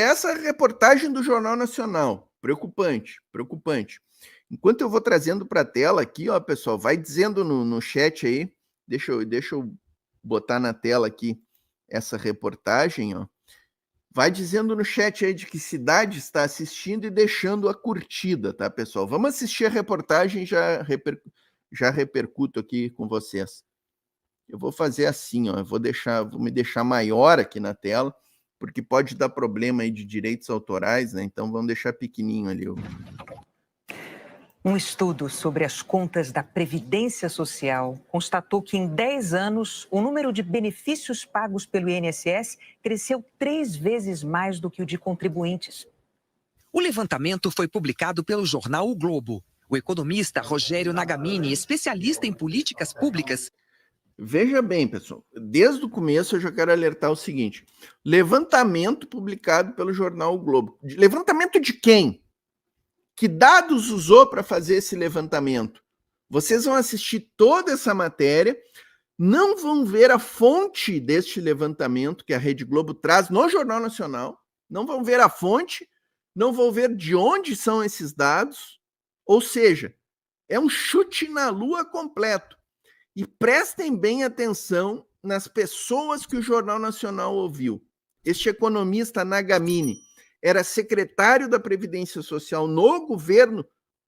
Essa reportagem do Jornal Nacional, preocupante, preocupante. Enquanto eu vou trazendo para a tela aqui, ó, pessoal, vai dizendo no chat aí, deixa eu botar na tela aqui essa reportagem, ó. Vai dizendo no chat aí de que cidade está assistindo e deixando a curtida, tá, pessoal? Vamos assistir a reportagem e já repercuto aqui com vocês. Eu vou fazer assim, ó, vou me deixar maior aqui na tela, porque pode dar problema aí de direitos autorais, né? Então vamos deixar pequenininho ali. Um estudo sobre as contas da Previdência Social constatou que em 10 anos o número de benefícios pagos pelo INSS cresceu 3 vezes mais do que o de contribuintes. O levantamento foi publicado pelo jornal O Globo. O economista Rogério Nagamini, especialista em políticas públicas. Veja bem, pessoal, desde o começo eu já quero alertar o seguinte: levantamento publicado pelo jornal O Globo. Levantamento de quem? Que dados usou para fazer esse levantamento? Vocês vão assistir toda essa matéria, não vão ver a fonte deste levantamento que a Rede Globo traz no Jornal Nacional, não vão ver a fonte, não vão ver de onde são esses dados, ou seja, é um chute na lua completo. E prestem bem atenção nas pessoas que o Jornal Nacional ouviu. Este economista Nagamini era secretário da Previdência Social no governo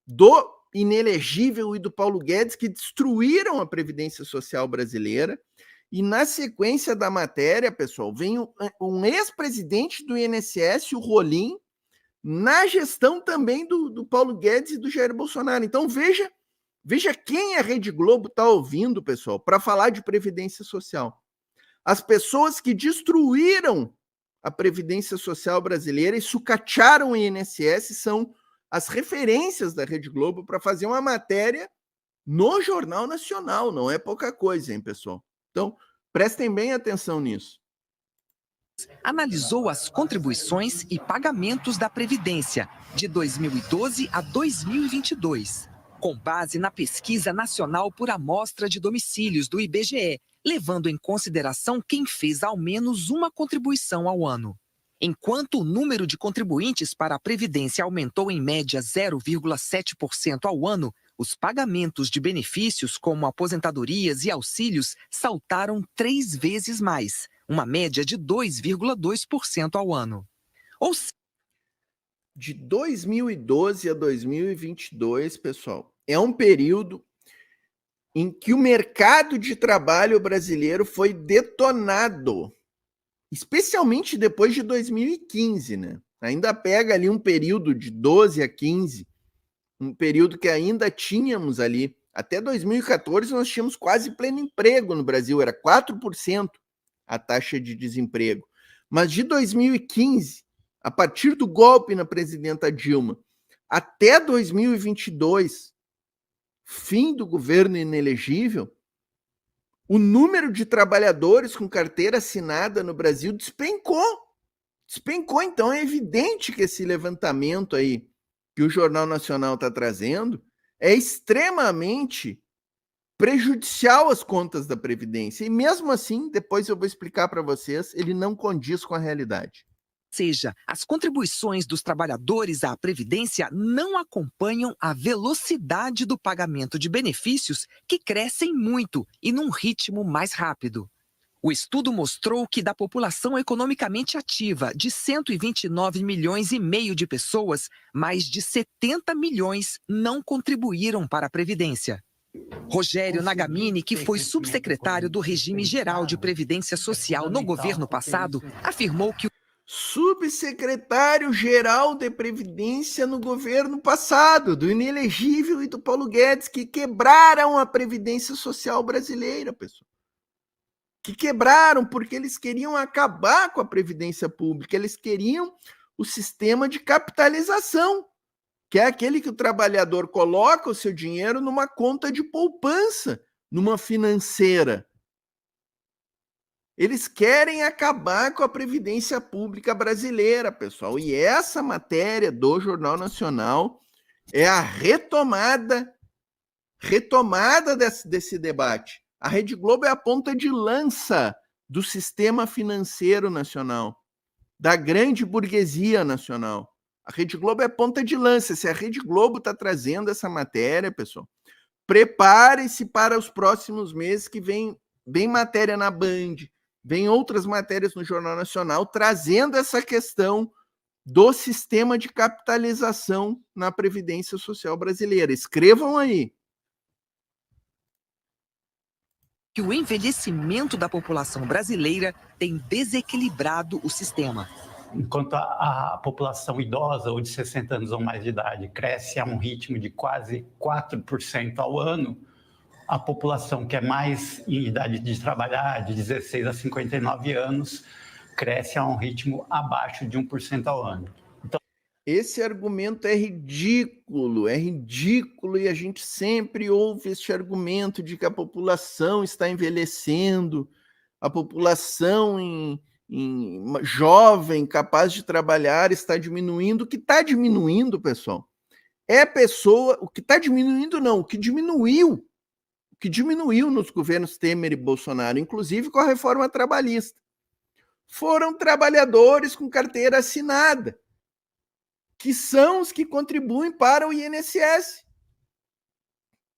do inelegível e do Paulo Guedes, que destruíram a Previdência Social brasileira. E na sequência da matéria, pessoal, vem um ex-presidente do INSS, o Rolim, na gestão também do Paulo Guedes e do Jair Bolsonaro. Então veja quem a Rede Globo está ouvindo, pessoal, para falar de Previdência Social. As pessoas que destruíram a Previdência Social brasileira e sucatearam o INSS são as referências da Rede Globo para fazer uma matéria no Jornal Nacional. Não é pouca coisa, hein, pessoal? Então, prestem bem atenção nisso. Analisou as contribuições e pagamentos da Previdência de 2012 a 2022, com base na Pesquisa Nacional por Amostra de Domicílios do IBGE, levando em consideração quem fez ao menos uma contribuição ao ano. Enquanto o número de contribuintes para a Previdência aumentou em média 0,7% ao ano, os pagamentos de benefícios como aposentadorias e auxílios saltaram 3 vezes mais, uma média de 2,2% ao ano. De 2012 a 2022, pessoal, é um período em que o mercado de trabalho brasileiro foi detonado, especialmente depois de 2015, né? Ainda pega ali um período de 12 a 15, um período que ainda tínhamos ali. Até 2014 nós tínhamos quase pleno emprego no Brasil, era 4% a taxa de desemprego. Mas de 2015, a partir do golpe na presidenta Dilma, até 2022, fim do governo inelegível, o número de trabalhadores com carteira assinada no Brasil despencou. Despencou, então é evidente que esse levantamento aí que o Jornal Nacional está trazendo é extremamente prejudicial às contas da Previdência. E mesmo assim, depois eu vou explicar para vocês, ele não condiz com a realidade. Ou seja, as contribuições dos trabalhadores à Previdência não acompanham a velocidade do pagamento de benefícios, que crescem muito e num ritmo mais rápido. O estudo mostrou que da população economicamente ativa de 129 milhões e meio de pessoas, mais de 70 milhões não contribuíram para a Previdência. Rogério Nagamini, que foi subsecretário do Regime Geral de Previdência Social no governo passado, afirmou que subsecretário-geral de Previdência no governo passado, do inelegível e do Paulo Guedes, que quebraram a Previdência Social brasileira, pessoal. Que quebraram porque eles queriam acabar com a Previdência Pública, eles queriam o sistema de capitalização, que é aquele que o trabalhador coloca o seu dinheiro numa conta de poupança, numa financeira. Eles querem acabar com a Previdência Pública brasileira, pessoal. E essa matéria do Jornal Nacional é a retomada desse debate. A Rede Globo é a ponta de lança do sistema financeiro nacional. da grande burguesia nacional. A Rede Globo é ponta de lança. Se a Rede Globo está trazendo essa matéria, pessoal, prepare-se para os próximos meses que vem matéria na Band, vem outras matérias no Jornal Nacional trazendo essa questão do sistema de capitalização na Previdência Social brasileira. Escrevam aí. Que o envelhecimento da população brasileira tem desequilibrado o sistema. Enquanto a população idosa ou de 60 anos ou mais de idade cresce a um ritmo de quase 4% ao ano, a população que é mais em idade de trabalhar, de 16 a 59 anos, cresce a um ritmo abaixo de 1% ao ano. Então, esse argumento é ridículo e a gente sempre ouve esse argumento de que a população está envelhecendo, a população jovem, capaz de trabalhar, está diminuindo. O que está diminuindo, pessoal, o que está diminuindo não, o que diminuiu nos governos Temer e Bolsonaro, inclusive com a reforma trabalhista, foram trabalhadores com carteira assinada, que são os que contribuem para o INSS.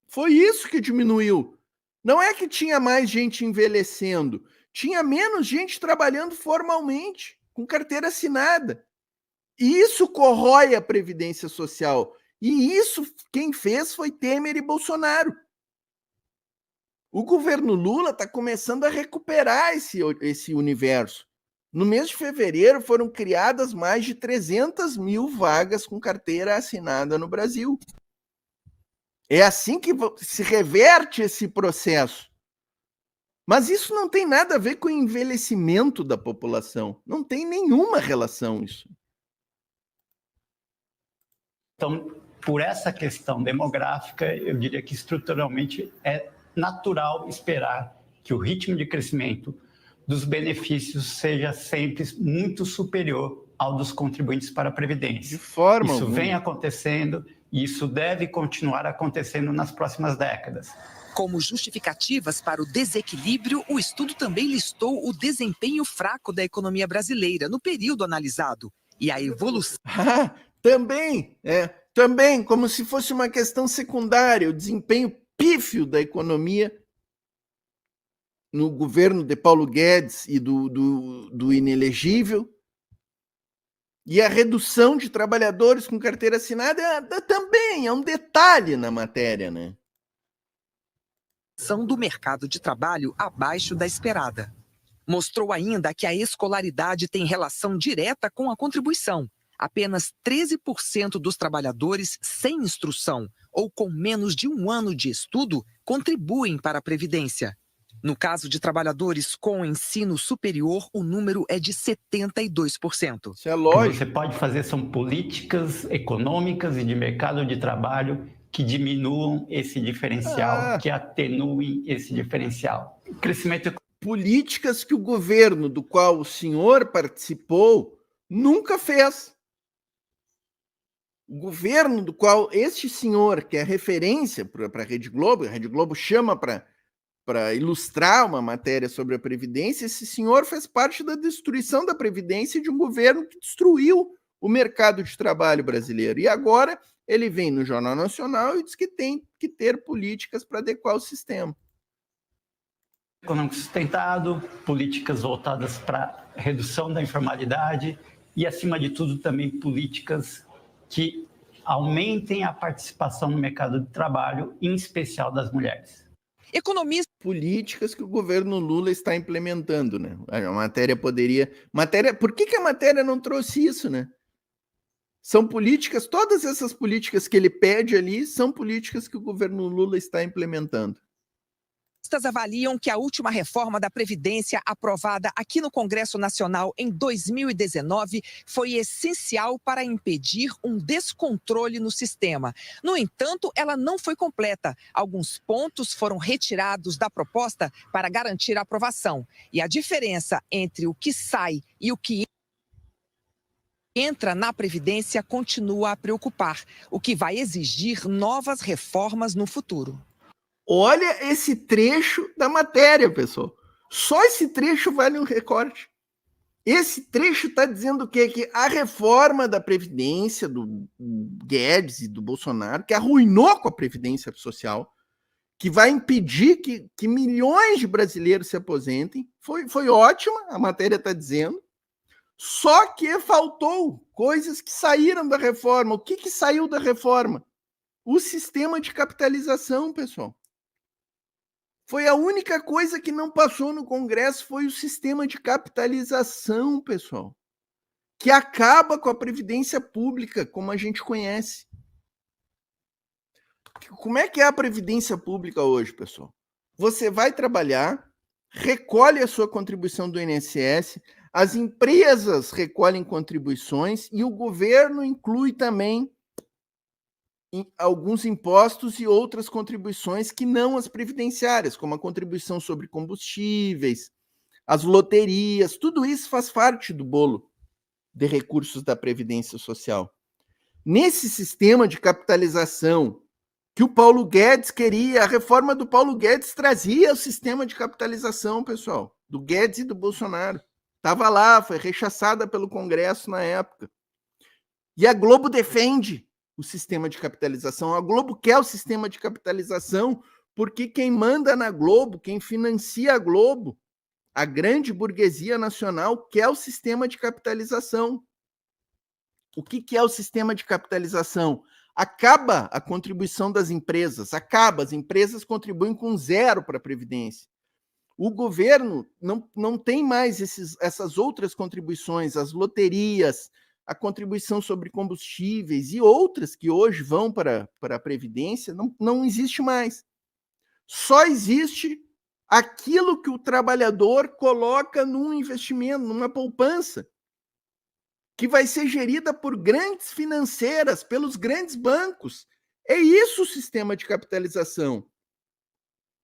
Foi isso que diminuiu. Não é que tinha mais gente envelhecendo, tinha menos gente trabalhando formalmente, com carteira assinada. E isso corrói a Previdência Social. E isso quem fez foi Temer e Bolsonaro. O governo Lula está começando a recuperar esse universo. No mês de fevereiro foram criadas mais de 300 mil vagas com carteira assinada no Brasil. É assim que se reverte esse processo. Mas isso não tem nada a ver com o envelhecimento da população. Não tem nenhuma relação isso. Então, por essa questão demográfica, eu diria que estruturalmente é natural esperar que o ritmo de crescimento dos benefícios seja sempre muito superior ao dos contribuintes para a Previdência. De forma isso alguma. Vem acontecendo e isso deve continuar acontecendo nas próximas décadas. Como justificativas para o desequilíbrio, o estudo também listou o desempenho fraco da economia brasileira no período analisado e a evolução. Também, como se fosse uma questão secundária, o desempenho pífio da economia no governo de Paulo Guedes e do inelegível, e a redução de trabalhadores com carteira assinada também é um detalhe na matéria, né? Do mercado de trabalho abaixo da esperada. Mostrou ainda que a escolaridade tem relação direta com a contribuição. Apenas 13% dos trabalhadores sem instrução ou com menos de 1 ano de estudo contribuem para a Previdência. No caso de trabalhadores com ensino superior, o número é de 72%. Isso é lógico. O que você pode fazer são políticas econômicas e de mercado de trabalho que diminuam esse diferencial, que atenuem esse diferencial. Crescimento. Políticas que o governo do qual o senhor participou nunca fez. O governo do qual este senhor, que é referência para a Rede Globo chama para ilustrar uma matéria sobre a Previdência, esse senhor fez parte da destruição da Previdência de um governo que destruiu o mercado de trabalho brasileiro. E agora ele vem no Jornal Nacional e diz que tem que ter políticas para adequar o sistema. Econômico sustentado, políticas voltadas para redução da informalidade e, acima de tudo, também políticas que aumentem a participação no mercado de trabalho, em especial das mulheres. Políticas que o governo Lula está implementando, né? A matéria poderia... Por que a matéria não trouxe isso, né? São políticas, todas essas políticas que ele pede ali, são políticas que o governo Lula está implementando. Avaliam que a última reforma da Previdência aprovada aqui no Congresso Nacional em 2019 foi essencial para impedir um descontrole no sistema. No entanto, ela não foi completa. Alguns pontos foram retirados da proposta para garantir a aprovação. E a diferença entre o que sai e o que entra na Previdência continua a preocupar, o que vai exigir novas reformas no futuro. Olha esse trecho da matéria, pessoal. Só esse trecho vale um recorte. Esse trecho está dizendo o quê? Que a reforma da Previdência do Guedes e do Bolsonaro, que arruinou com a Previdência Social, que vai impedir que milhões de brasileiros se aposentem, foi ótima, a matéria está dizendo, só que faltou coisas que saíram da reforma. O que saiu da reforma? O sistema de capitalização, pessoal. Foi a única coisa que não passou no Congresso, foi o sistema de capitalização, pessoal, que acaba com a previdência pública, como a gente conhece. Como é que é a previdência pública hoje, pessoal? Você vai trabalhar, recolhe a sua contribuição do INSS, as empresas recolhem contribuições e o governo inclui também alguns impostos e outras contribuições que não as previdenciárias, como a contribuição sobre combustíveis, as loterias, tudo isso faz parte do bolo de recursos da Previdência Social. Nesse sistema de capitalização que o Paulo Guedes queria, a reforma do Paulo Guedes trazia o sistema de capitalização, pessoal, do Guedes e do Bolsonaro. Estava lá, foi rechaçada pelo Congresso na época. E a Globo defende o sistema de capitalização. A Globo quer o sistema de capitalização porque quem manda na Globo, quem financia a Globo, a grande burguesia nacional, quer o sistema de capitalização. O que é o sistema de capitalização? Acaba a contribuição das empresas, as empresas contribuem com 0 para a Previdência. O governo não tem mais essas outras contribuições, as loterias, a contribuição sobre combustíveis e outras que hoje vão para a Previdência, não existe mais. Só existe aquilo que o trabalhador coloca num investimento, numa poupança, que vai ser gerida por grandes financeiras, pelos grandes bancos. É isso o sistema de capitalização.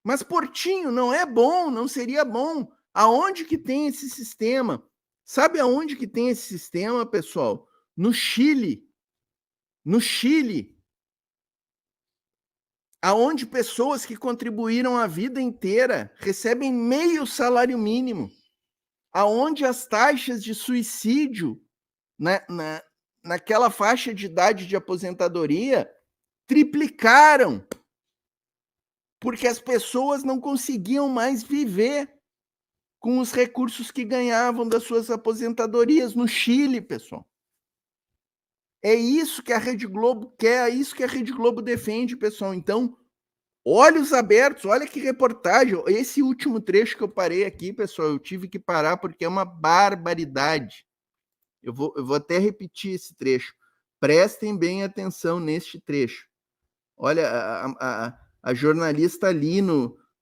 Mas, Portinho, não é bom, não seria bom. Aonde que tem esse sistema? Sabe aonde que tem esse sistema, pessoal? No Chile. No Chile. Aonde pessoas que contribuíram a vida inteira recebem meio salário mínimo. Aonde as taxas de suicídio naquela faixa de idade de aposentadoria triplicaram, porque as pessoas não conseguiam mais viver com os recursos que ganhavam das suas aposentadorias no Chile, pessoal. É isso que a Rede Globo quer, é isso que a Rede Globo defende, pessoal. Então, olhos abertos, olha que reportagem. Esse último trecho que eu parei aqui, pessoal, eu tive que parar porque é uma barbaridade. Eu vou até repetir esse trecho. Prestem bem atenção neste trecho. Olha, a jornalista ali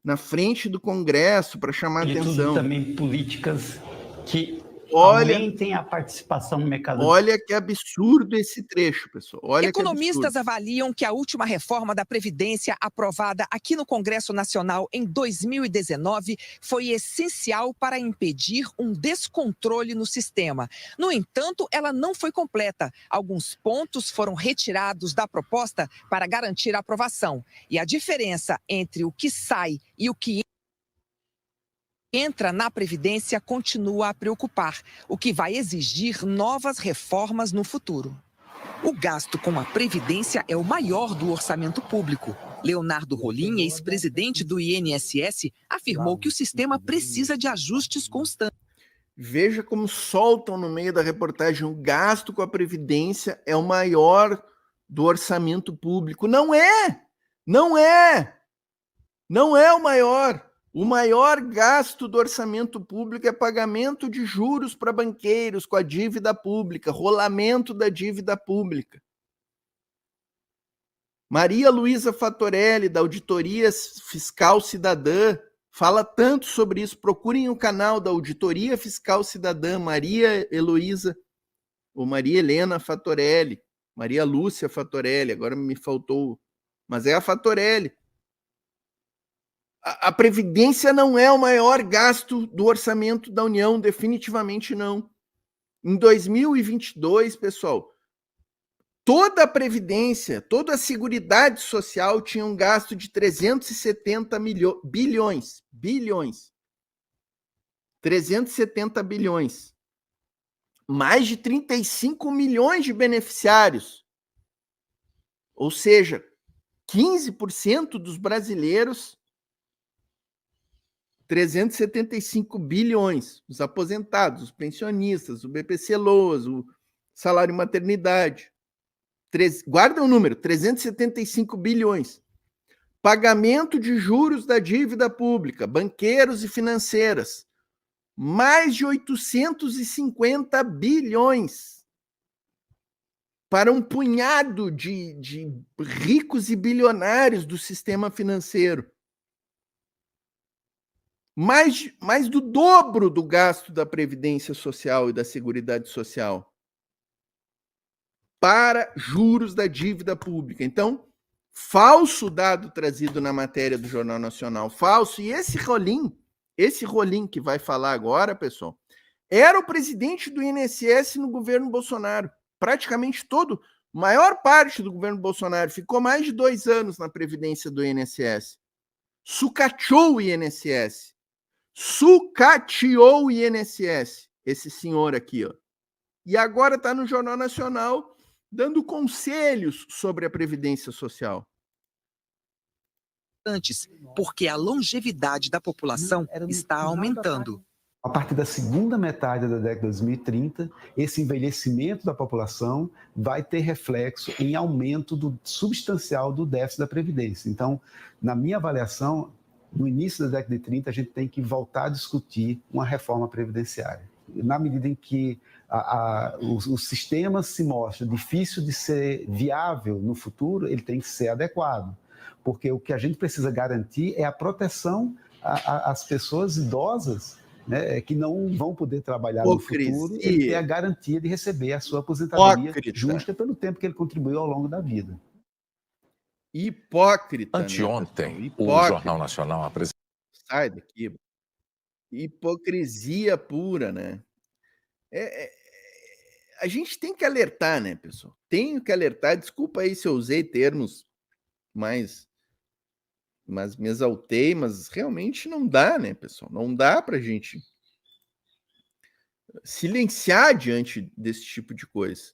na frente do Congresso para chamar atenção. Tudo também políticas que aumentem a participação no mercado. Olha que absurdo esse trecho, pessoal. Olha. Economistas avaliam que a última reforma da Previdência aprovada aqui no Congresso Nacional em 2019 foi essencial para impedir um descontrole no sistema. No entanto, ela não foi completa. Alguns pontos foram retirados da proposta para garantir a aprovação. E a diferença entre o que sai e o que entra na Previdência continua a preocupar, o que vai exigir novas reformas no futuro. O gasto com a Previdência é o maior do orçamento público. Leonardo Rolim, ex-presidente do INSS, afirmou que o sistema precisa de ajustes constantes. Veja como soltam no meio da reportagem: o gasto com a Previdência é o maior do orçamento público. Não é! Não é! Não é o maior. O maior gasto do orçamento público é pagamento de juros para banqueiros com a dívida pública, rolamento da dívida pública. Maria Luísa Fatorelli, da Auditoria Fiscal Cidadã, fala tanto sobre isso. Procurem o canal da Auditoria Fiscal Cidadã, Maria Helena Fatorelli, Maria Lúcia Fatorelli, agora me faltou, mas é a Fatorelli. A Previdência não é o maior gasto do orçamento da União, definitivamente não. Em 2022, pessoal, toda a Previdência, toda a Seguridade Social tinha um gasto de 370 bilhões. 370 bilhões. mais de 35 milhões de beneficiários. Ou seja, 15% dos brasileiros, 375 bilhões, os aposentados, os pensionistas, o BPC Loas, o salário maternidade. Guarda o número, 375 bilhões. Pagamento de juros da dívida pública, banqueiros e financeiras, mais de 850 bilhões para um punhado de ricos e bilionários do sistema financeiro. Mais do dobro do gasto da Previdência Social e da Seguridade Social para juros da dívida pública. Então, falso dado trazido na matéria do Jornal Nacional, falso. E esse Rolim que vai falar agora, pessoal, era o presidente do INSS no governo Bolsonaro. Praticamente maior parte do governo Bolsonaro ficou mais de 2 anos na Previdência do INSS. Sucateou o INSS. Sucateou o INSS, esse senhor aqui, ó. E agora está no Jornal Nacional dando conselhos sobre a Previdência Social. Antes, porque a longevidade da população está aumentando. A partir da segunda metade da década de 2030, esse envelhecimento da população vai ter reflexo em aumento substancial do déficit da Previdência. Então, na minha avaliação, no início da década de 30, a gente tem que voltar a discutir uma reforma previdenciária. Na medida em que o sistema se mostra difícil de ser viável no futuro, ele tem que ser adequado. Porque o que a gente precisa garantir é a proteção às pessoas idosas, né, que não vão poder trabalhar no futuro, ele ter a garantia de receber a sua aposentadoria justa pelo tempo que ele contribuiu ao longo da vida. Hipócrita. Anteontem, o Jornal Nacional apresentou. Sai daqui. Hipocrisia pura, né? A gente tem que alertar, né, pessoal? Tenho que alertar. Desculpa aí se eu usei termos mas me exaltei, mas realmente não dá, né, pessoal? Não dá para a gente silenciar diante desse tipo de coisa.